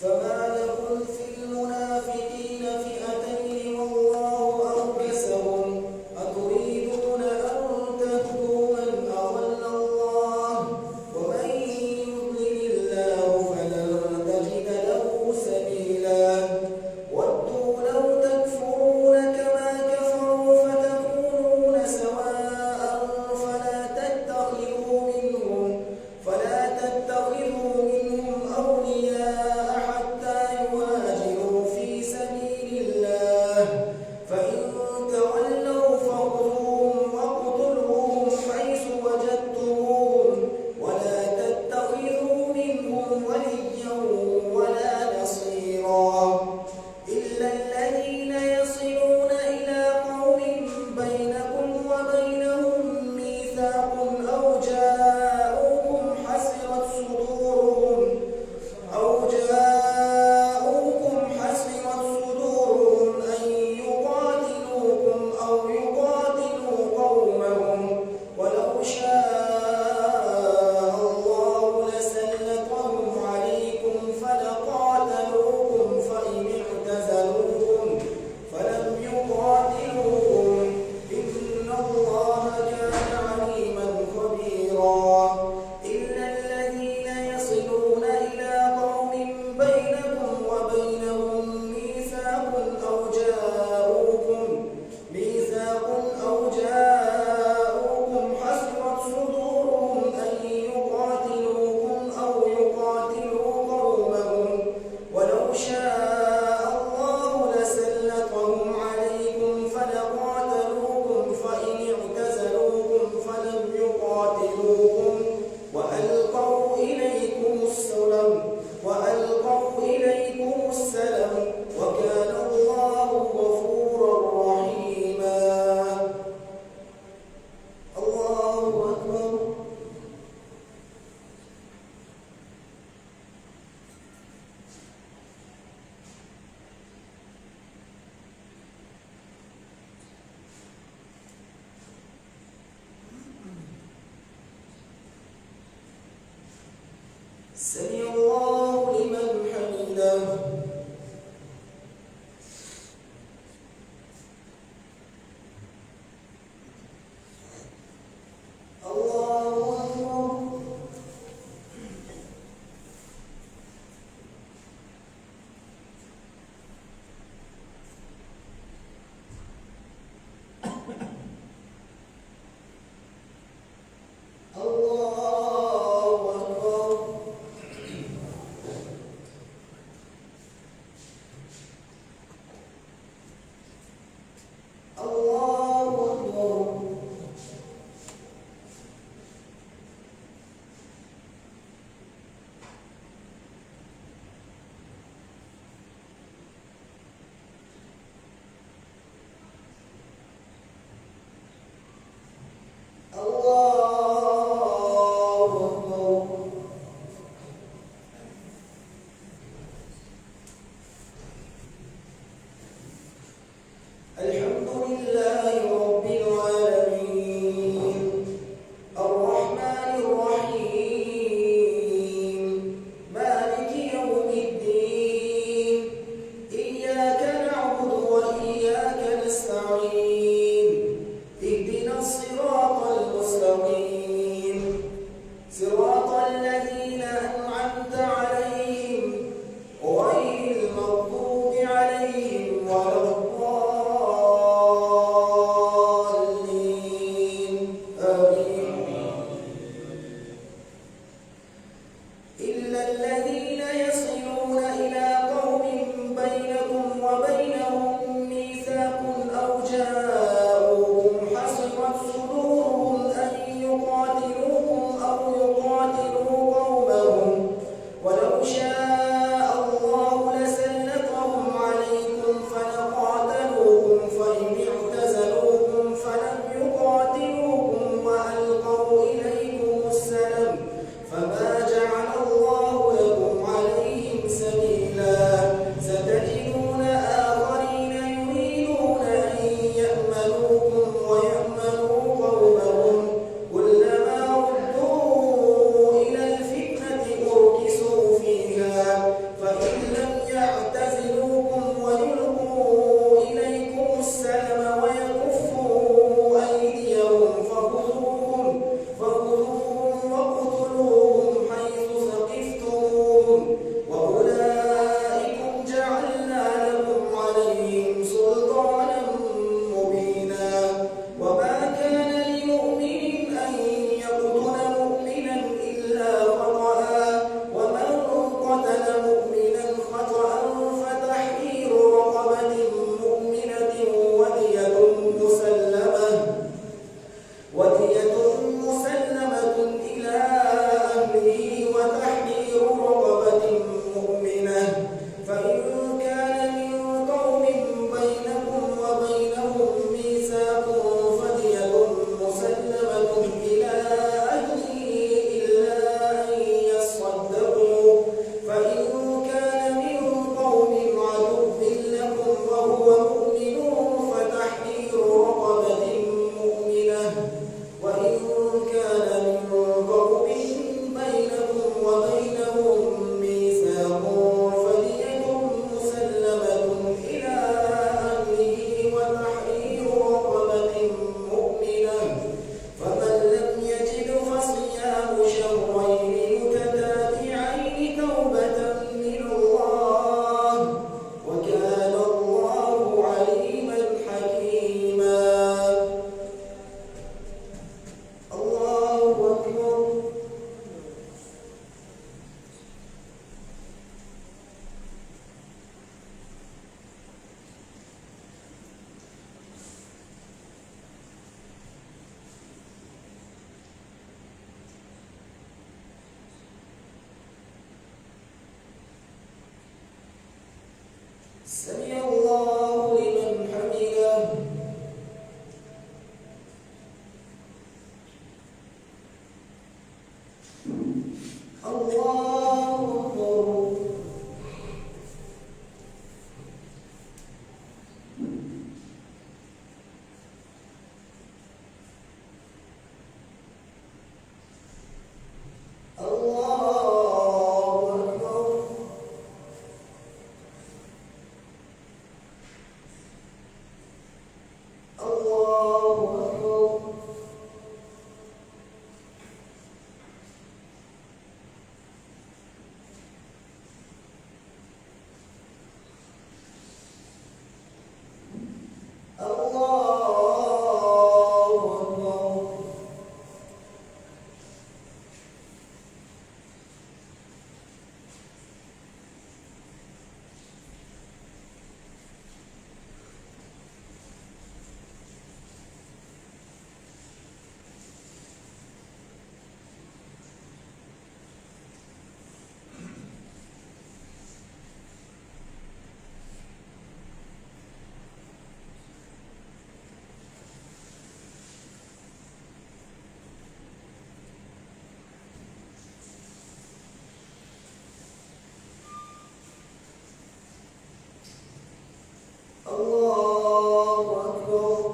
فما لكم في المنافقين فئتين والله أركسهم أتريدون أن تهدوا من أضل الله ومن يضلل الله فلن تجد له سبيلا ودوا لو تكفرون كما كفروا فتكونون سواء فلا تتخذوا منهم أولياء حتى يهاجروا في سبيل الله فإن تولوا فخذوهم واقتلوهم حيث وجدتموهم ولا تتخذوا منهم وليا ولا نصيرا إلا الذين يصلون إلى قوم بينكم وبينهم ميثاق أو جاءوكم حسرت صدورهم أن يقاتلوكم أو يقاتلوا قومهم ولو شاء الله لسلطهم عليكم فلقاتلوكم فإن اعتزلوكم فلم يقاتلوكم إن الله كان عليما خبيرا إلا الذين يصلون إلى قوم بينكم وبينهم ميثاق أو جاءوكم حسرت صدورهم أن يقاتلوكم أو يقاتلوا قومهم ولو شاء الله لسلطهم عليكم فلقاتلوكم فإن اعتزلوكم فلم يقاتلوكم وألقوا إليكم السلم وكان الله غفورا رحيما. الله أكبر. سمع الله لمن حمده. الله أكبر. الله أكبر. سمع الله لمن حمده. الله أكبر.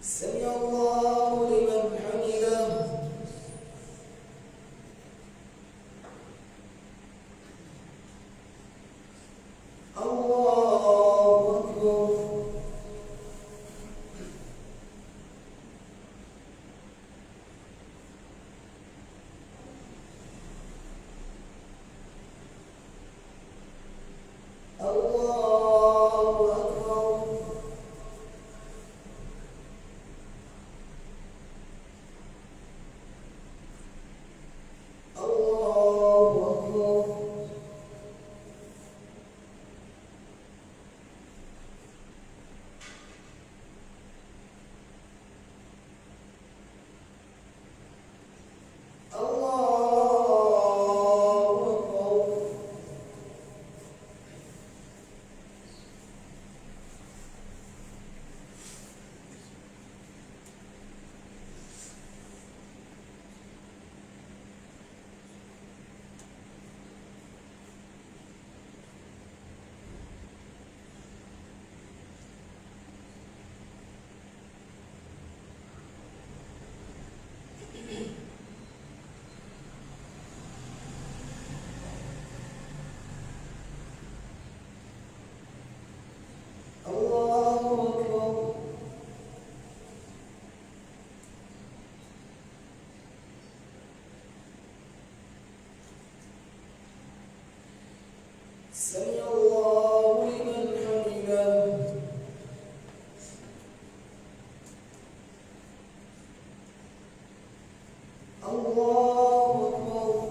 سمع الله لمن حمده. الله أكبر. سمع الله لمن حمده. الله أكبر.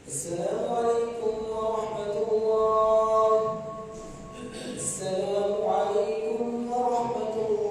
السلام عليكم ورحمة الله. السلام عليكم ورحمة الله.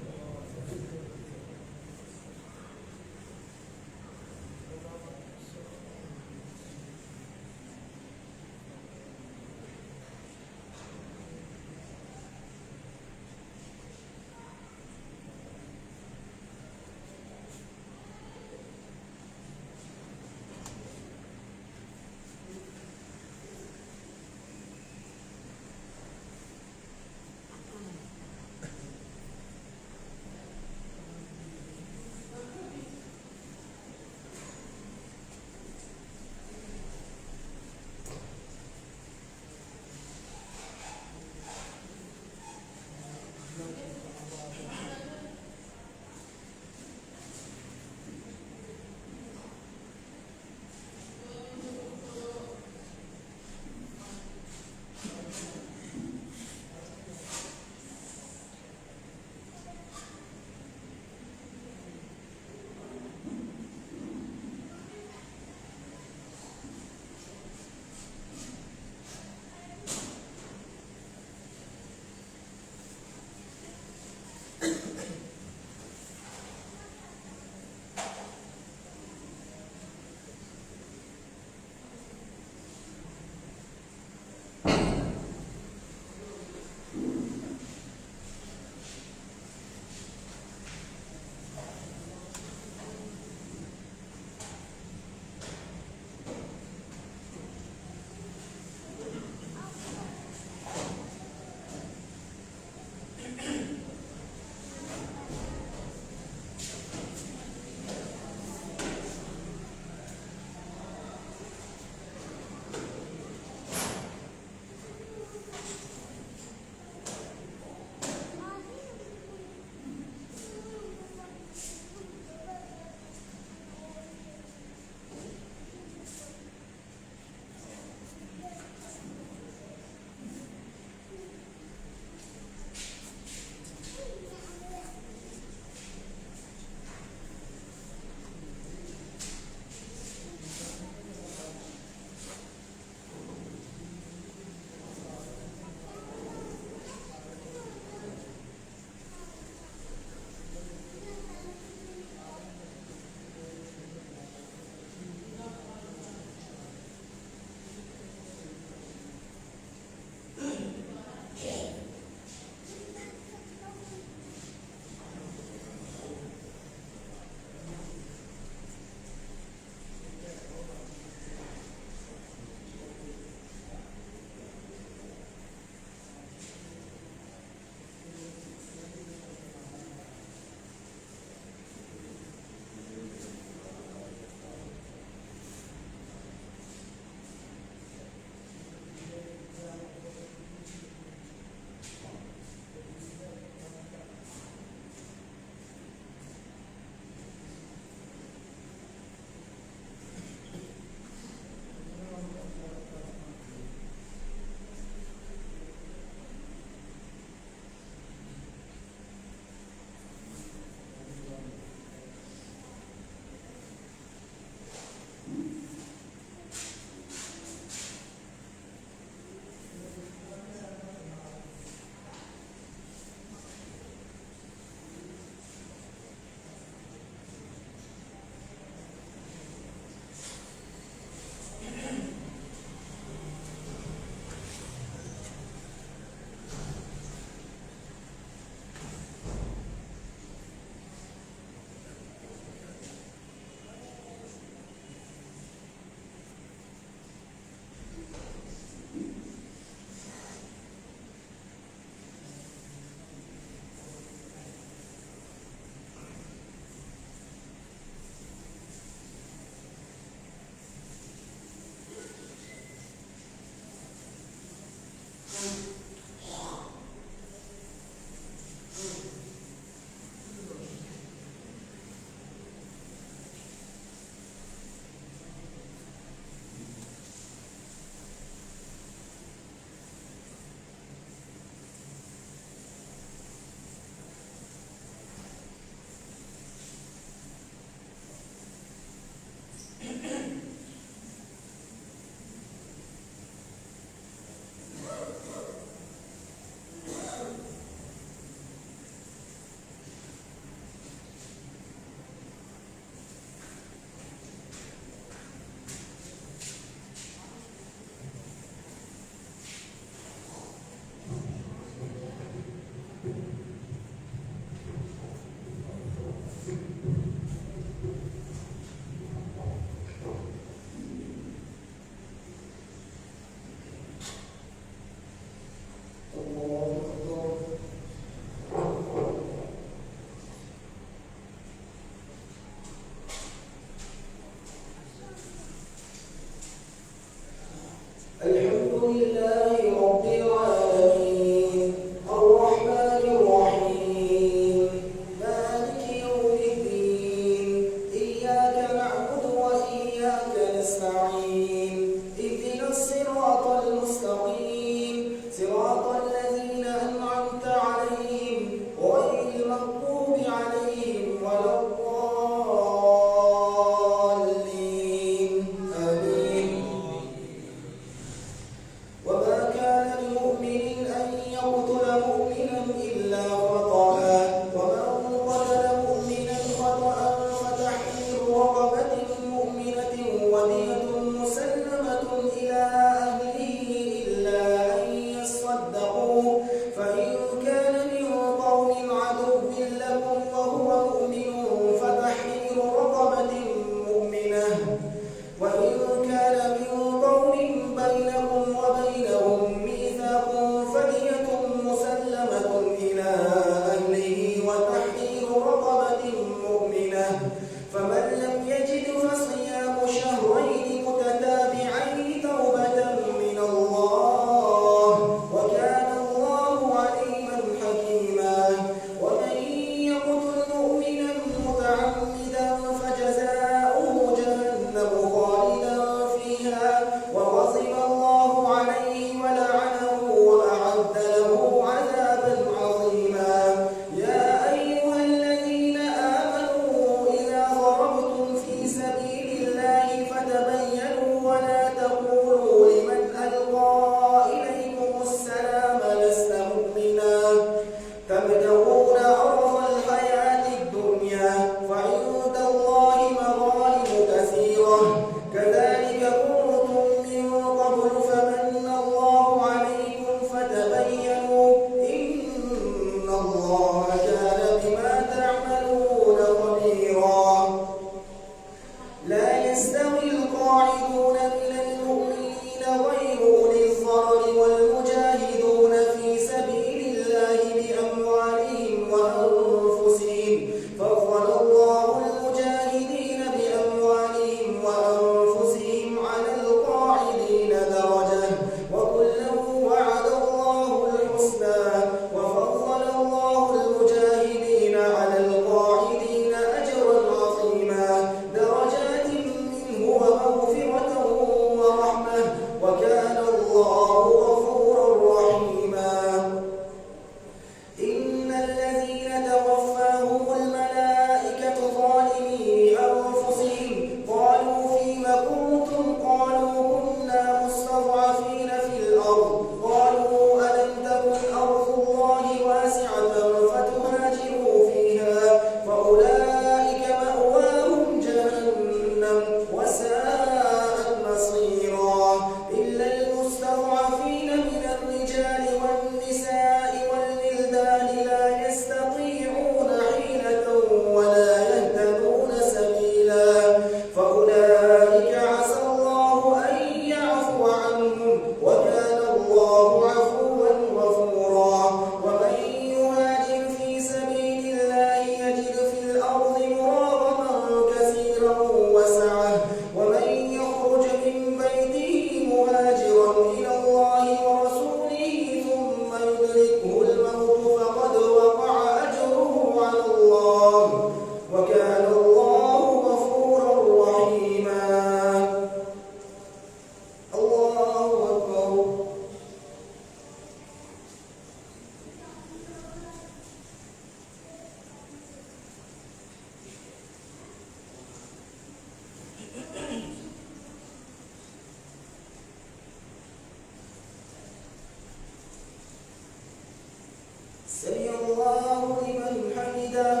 سمع الله لمن حمده.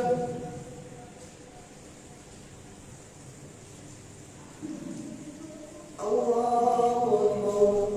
الله أكبر.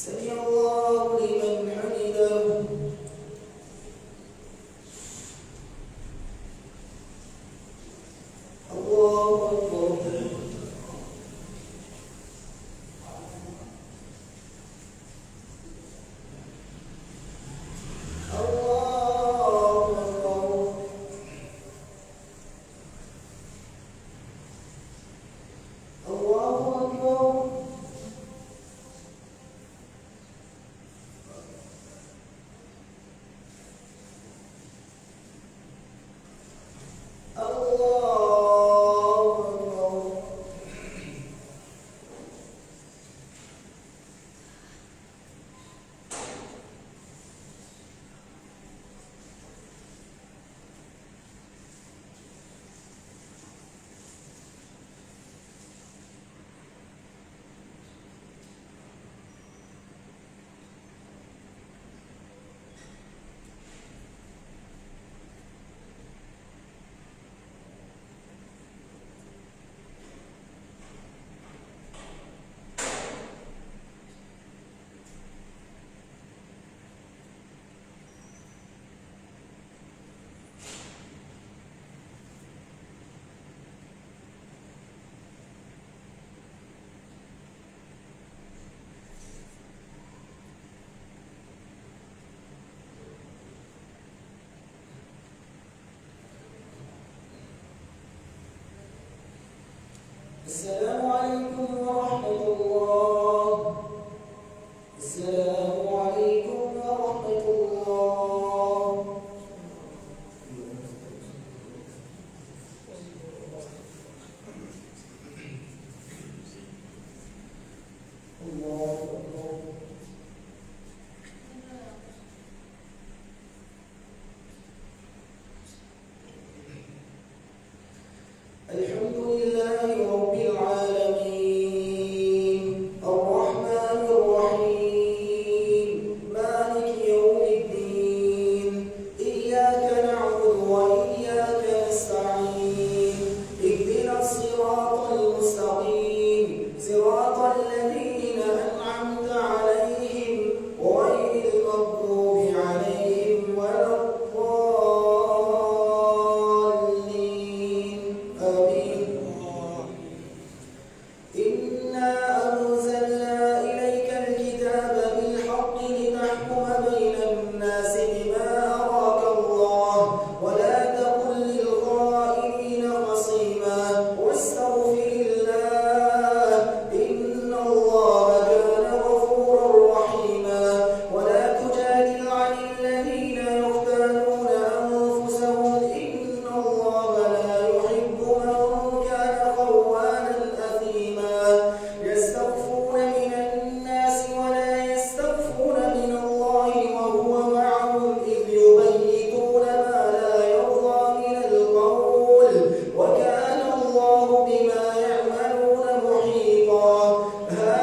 سمع الله لمن حمده. الله أكبر. السلام عليكم ورحمة الله. السلام عليكم ورحمة الله. الله أكبر. الحمد لله رب العالمين الرحمن الرحيم مالك يوم الدين إياك نعبد وإياك نستعين اهدنا الصراط المستقيم صراط الذين أنعمت عليهم غير المغضوب عليهم ولا الضالين آمين. إنا أنزلنا إليك الكتاب بالحق لتحكم بين الناس بما أراك الله ولا تكن للخائنين خصيما واستغفر الله إن الله كان غفورا رحيما. ولا تجادل عن الذين يختانون أنفسهم إن الله لا يحب من كان خوانا أثيما. يستخفون من الناس ولا يستخفون من الله وهو معهم إذ يبيتون ما لا يرضى من القول وكان الله بما يعملون محيطا. ها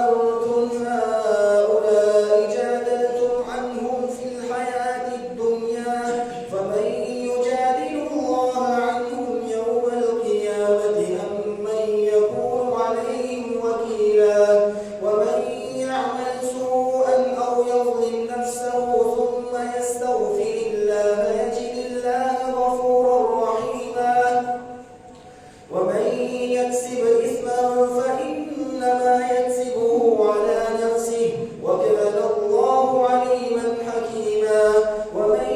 أنتم هؤلاء جادلتم عنهم في الحياة الدنيا فمن يجادل الله عنهم يوم القيامة أم من يكون عليهم وكيلا. ومن يعمل سوءا أو يظلم نفسه ثم يستغفر الله يجد الله غفورا رحيما. ومن يكسب إثما فإنما يكسبه على نفسه وكان الله عليما حكيما. ومن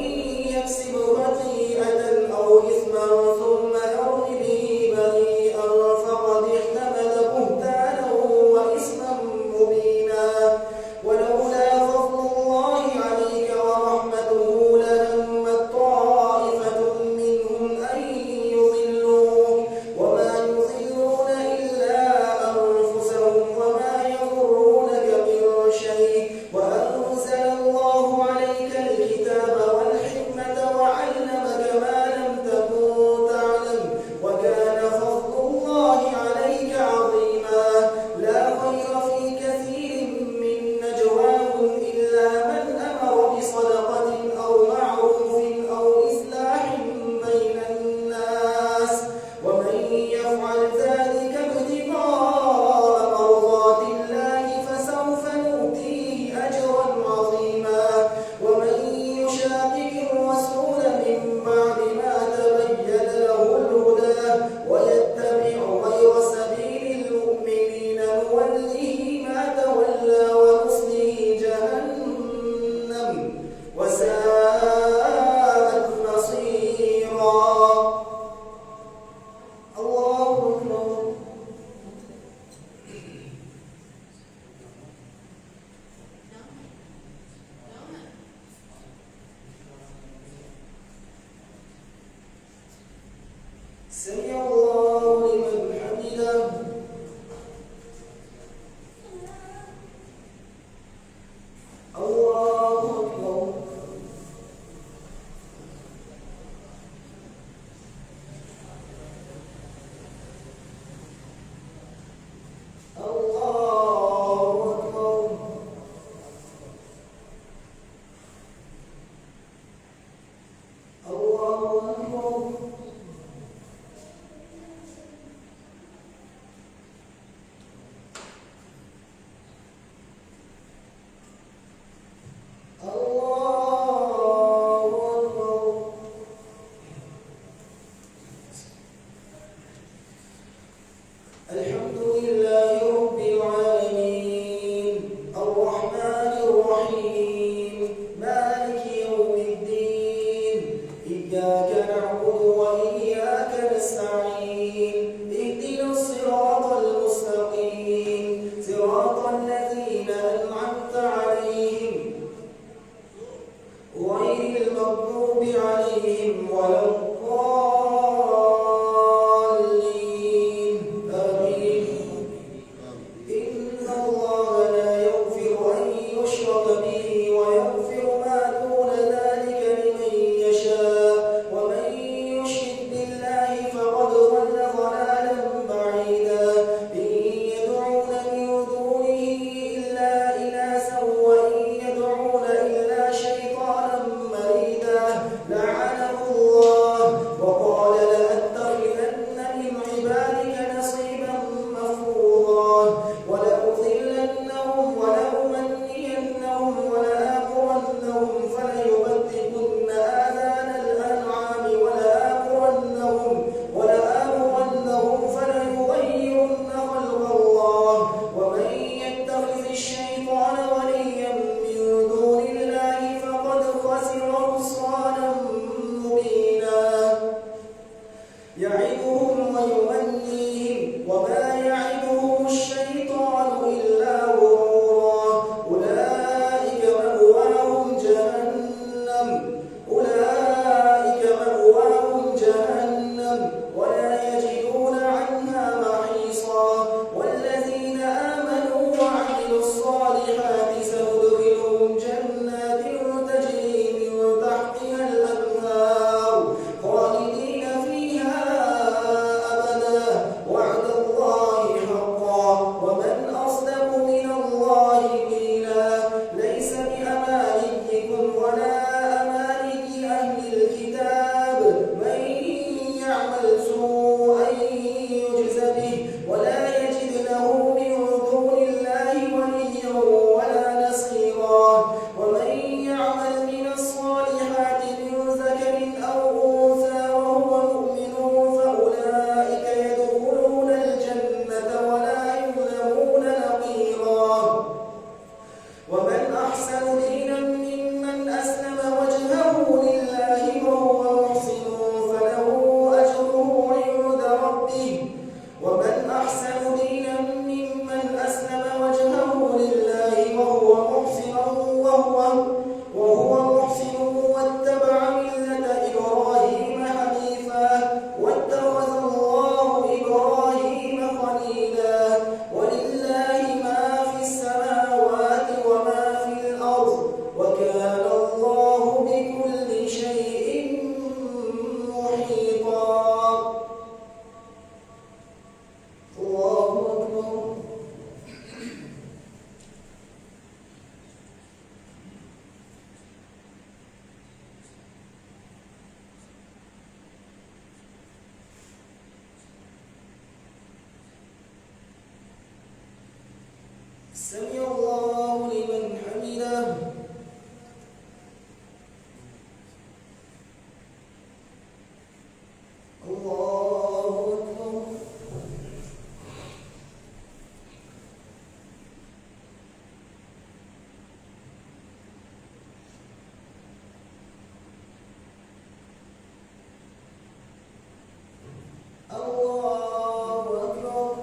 يكسب خطيئة أو إثما ثم يرم به بريئا فقد احتمل بهتانا وإثما مبينا. ولولا فضل الله عليك ورحمته لهمت طائفة منهم أن يضلوك وما يضلون إلا أنفسهم وما سمع الله لمن حمده. الله أكبر. الله أكبر.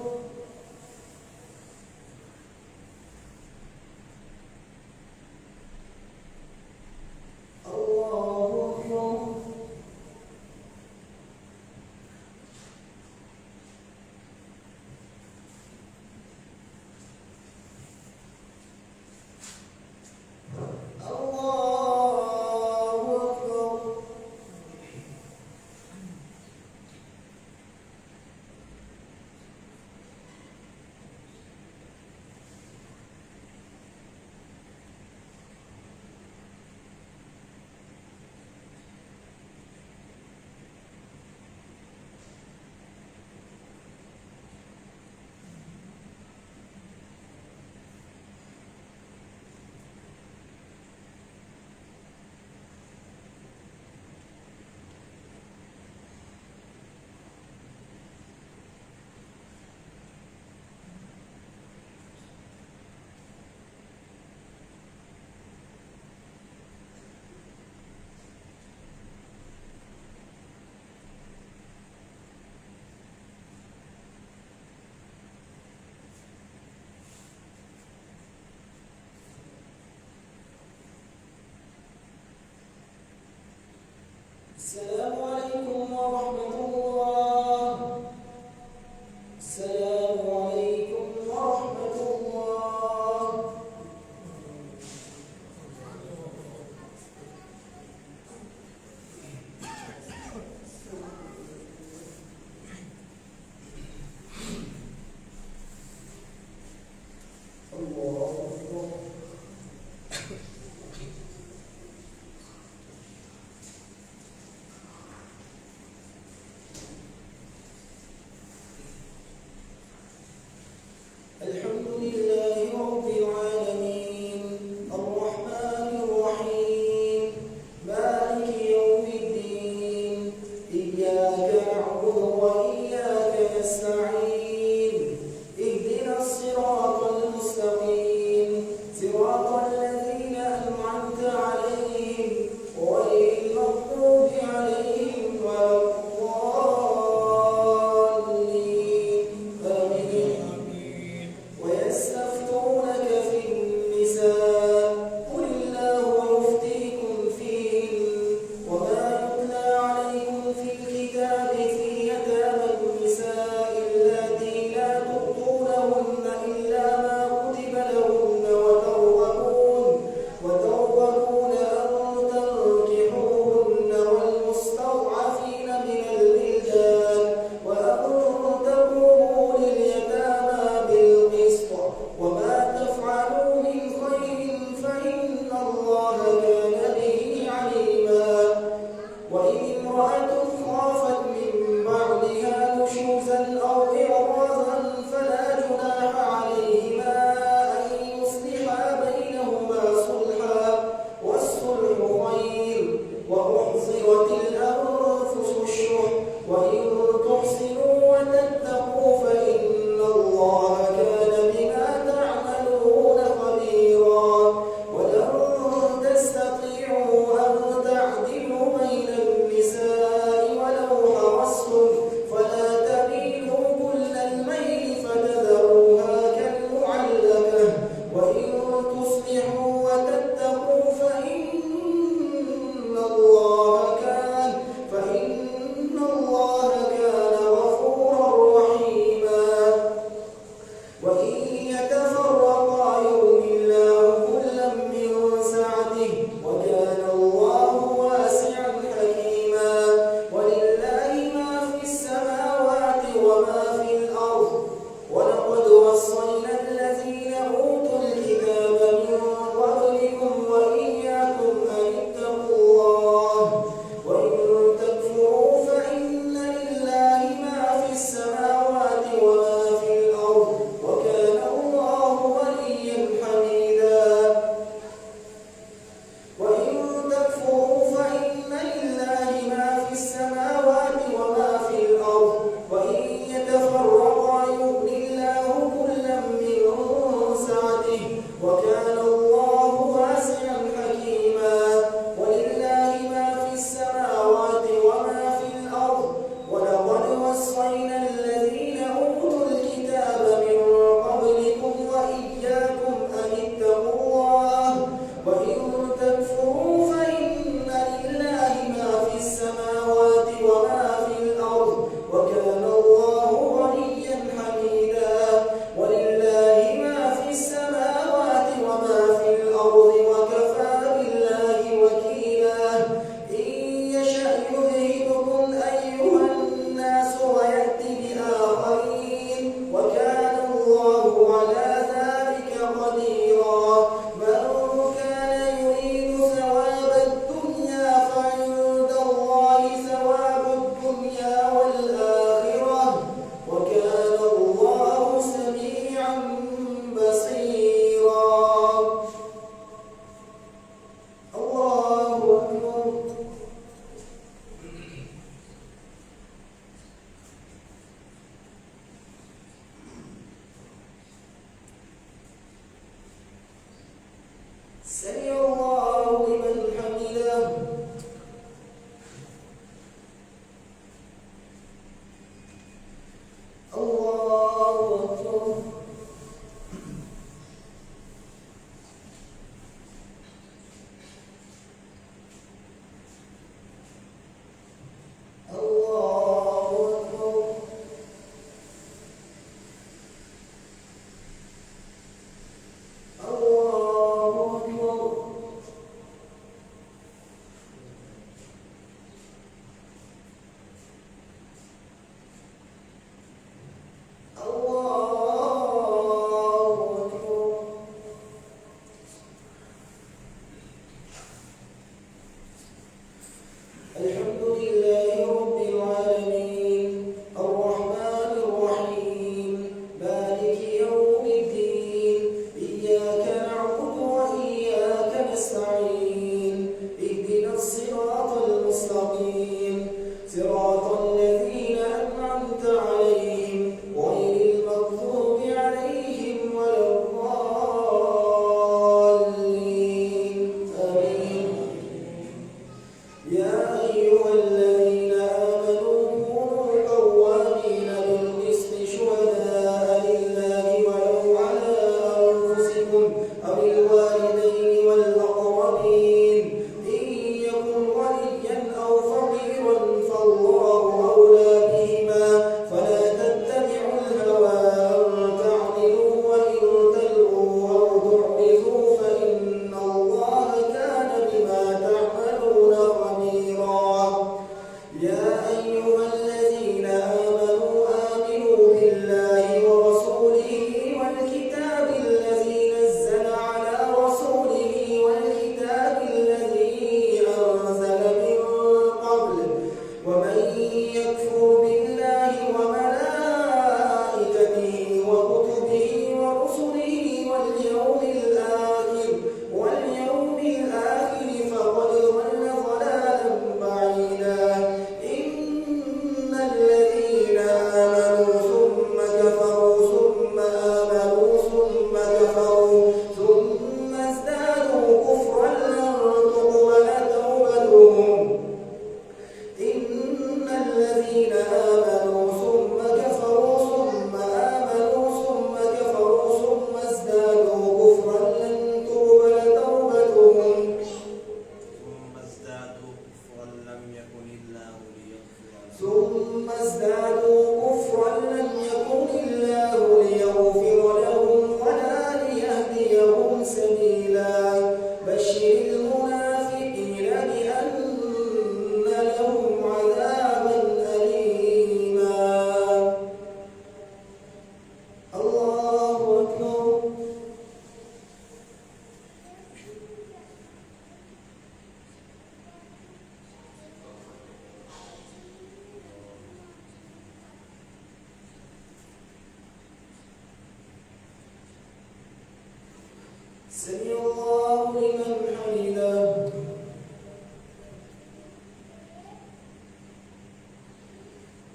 سمع الله لمن حمده.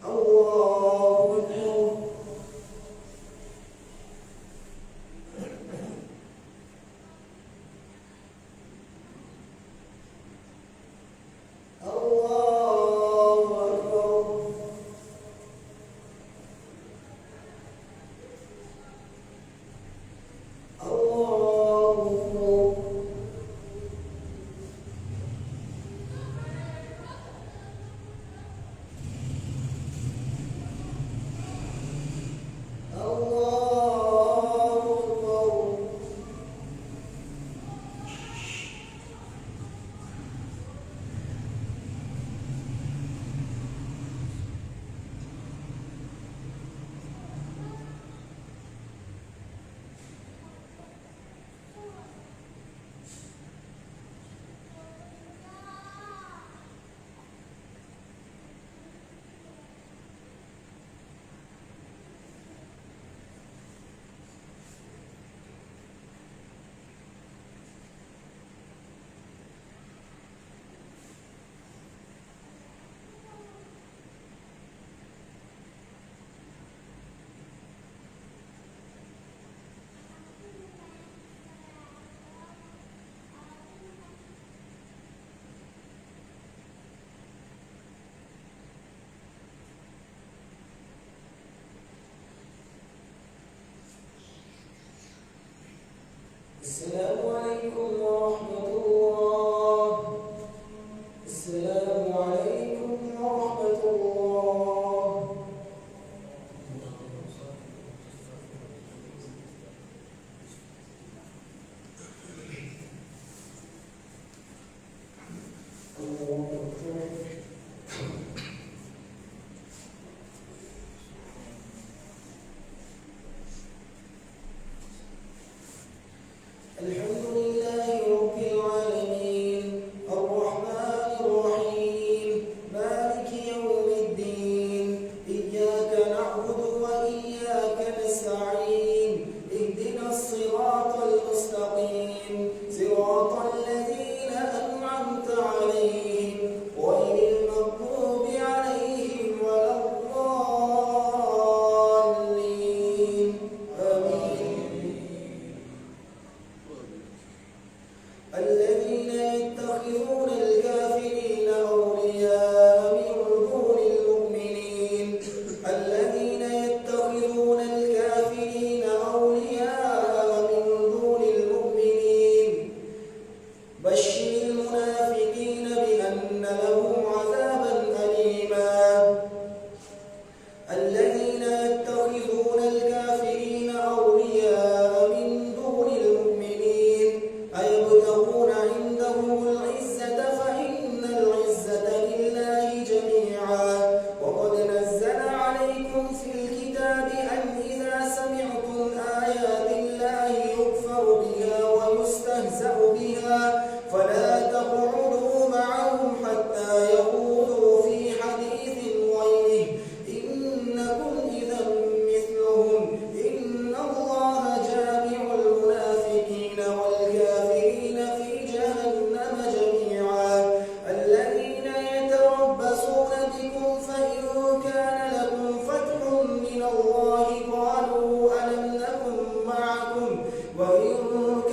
الله أكبر. السلام عليكم ورحمة الله. السلام عليكم ورحمة الله. الحمد لله رب العالمين الرحمن الرحيم مالك يوم الدين إياك نعبد وإياك نستعين اهدنا الصراط المستقيم صراط الذين أنعمت عليهم غير المغضوب عليهم ولا الضالين آمين. الذين يتخذون الكافرين أولياء من دون المؤمنين الذين يتخذون الكافرين أولياء من دون المؤمنين بشر المنافقين بأن لهم عذابا أليما. الذين يتخذون الكافرين أولياء من دون المؤمنين أيبتغون عندهم العزة فإن العزة لله جميعا. وقد نزل عليكم في الكتاب أن إذا سمعتم آيات الله يكفر بها ويستهزأ بها فلا تقعدوا معهم حتى يخوضوا في حديث غيره إنكم إذا مثلهم إن الله جامع المنافقين والكافرين في جهنم جميعا. الذين يتربصون بكم فإن كان لكم فتح من الله قالوا ألم نكن معكم وإن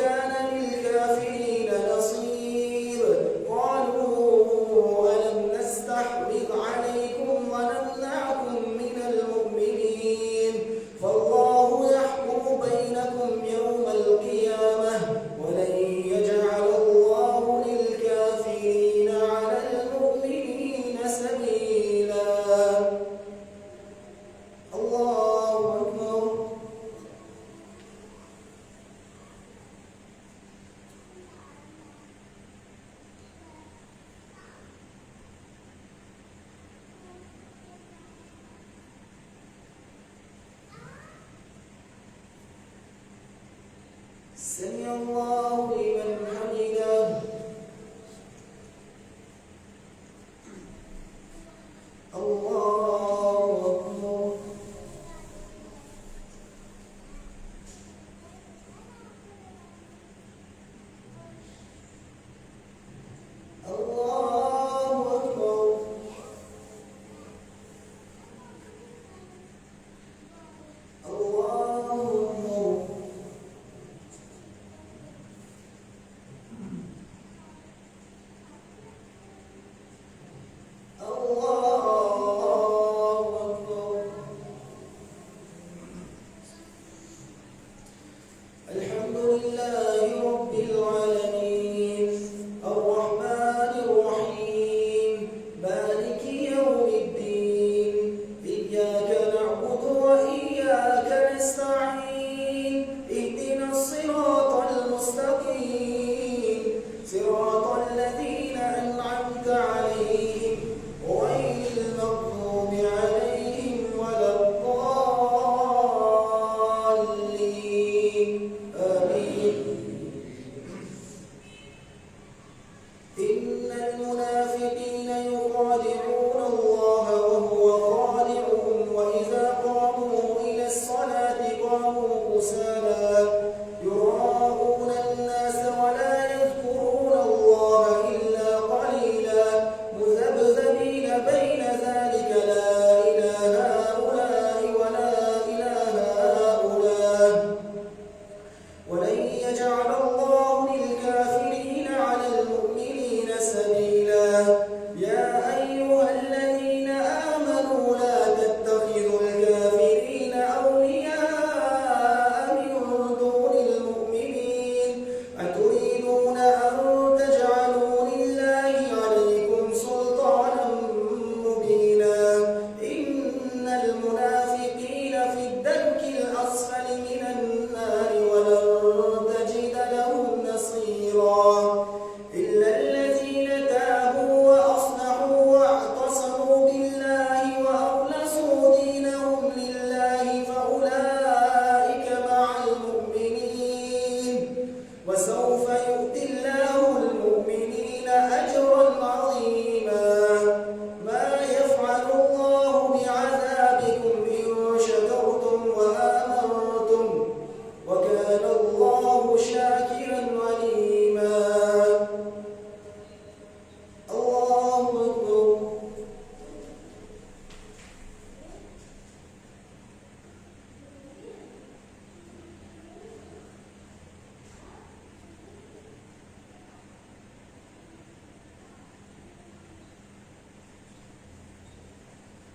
كان للكافرين نصير قالوا ألم نستحوذ عليكم ونمنعكم من المؤمنين فالله يحكم بينكم يوم القيامة ولن يجعل الله للكافرين على المؤمنين سبيلا. الله أكبر. سمع الله لمن حمده. الله أكبر.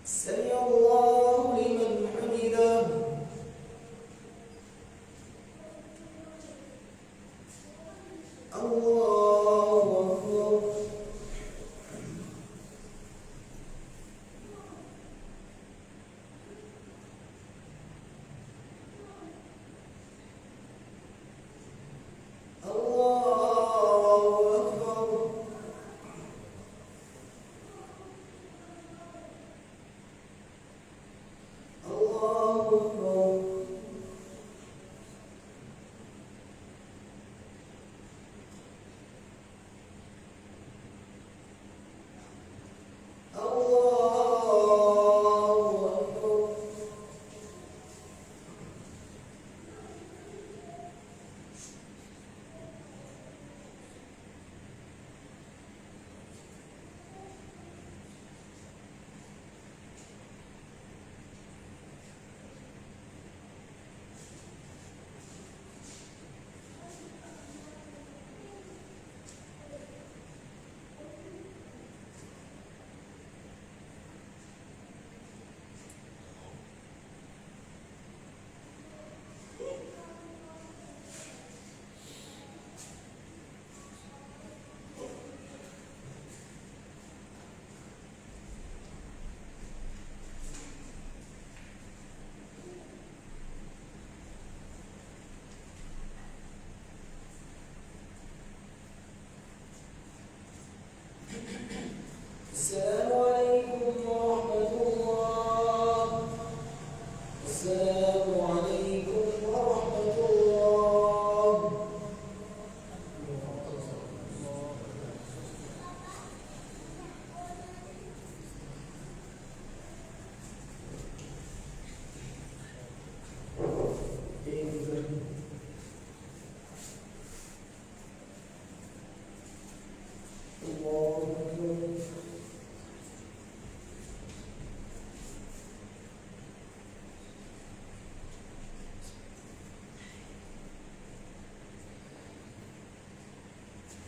سمع الله لمن حمده. الله أكبر. السلام عليكم ورحمة الله. السلام عليكم ورحمة الله.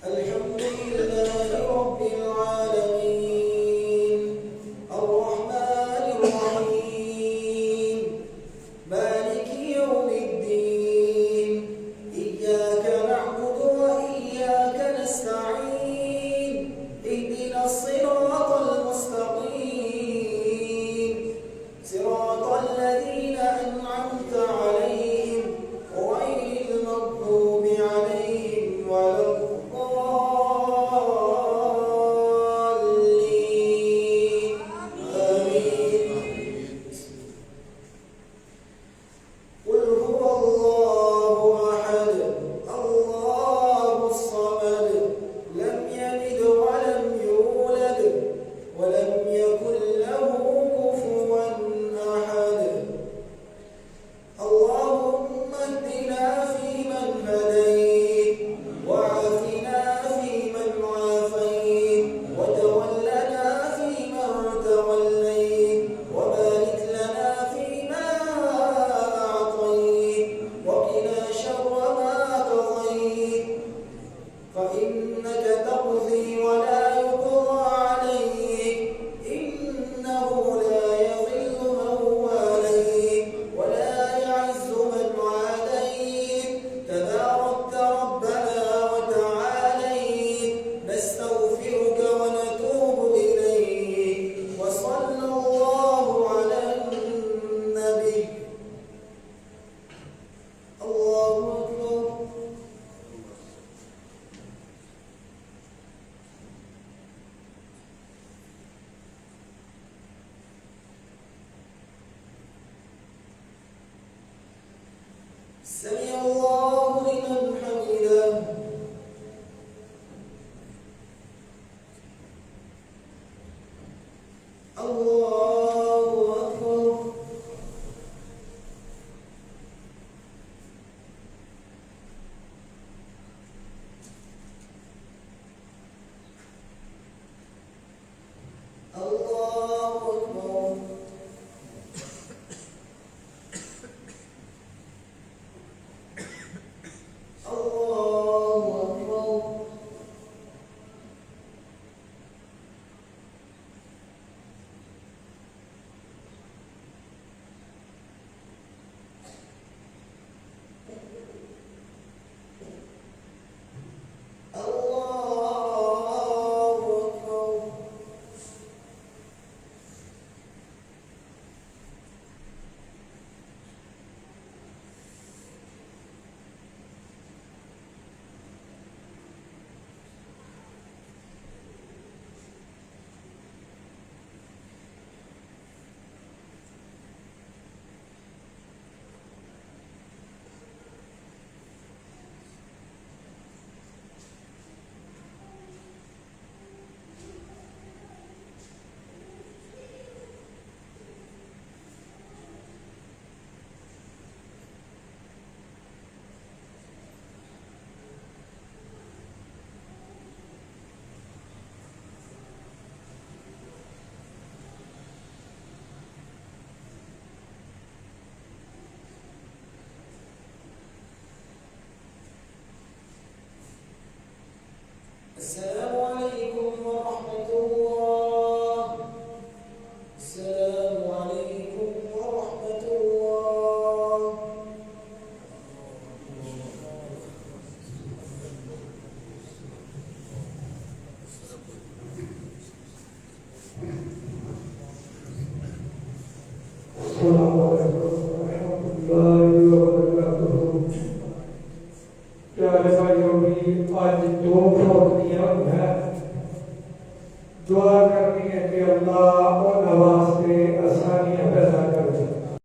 الحمد لله رب العالمين الرحمن الرحيم مالك يوم الدين إياك نعبد وإياك نستعين اهدنا الصراط المستقيم صراط الذين أنعمت عليهم غير المغضوب عليهم ولا الضالين آمين. قل هو الله أحد الله الصمد لم يلد ولم يولد ولم يكن له كفوا أحد. اللهم اهدنا فيمن هديت وعافنا فيمن عافيت وتولنا فيمن توليت وبارك لنا فيما أعطيت وقنا شر ما قضيت فإنك تقضي ولا يقضى عليك إنه لا يضل من واليت ولا يعز من عاديت تباركت ربنا وتعاليت نستغفرك ونتوب إليك وصلى الله على النبي. الله أكبر. سمع الله لمن حمده. الله أكبر. الله أكبر. السلام عليكم ورحمة الله. السلام عليكم ورحمة الله. السلام عليكم ورحمة الله وبركاته. प्यारे भाइयों की आज दो फौजियां हैं। दुआ करनी है कि अल्लाह और नवाज पे आसानियां पैदा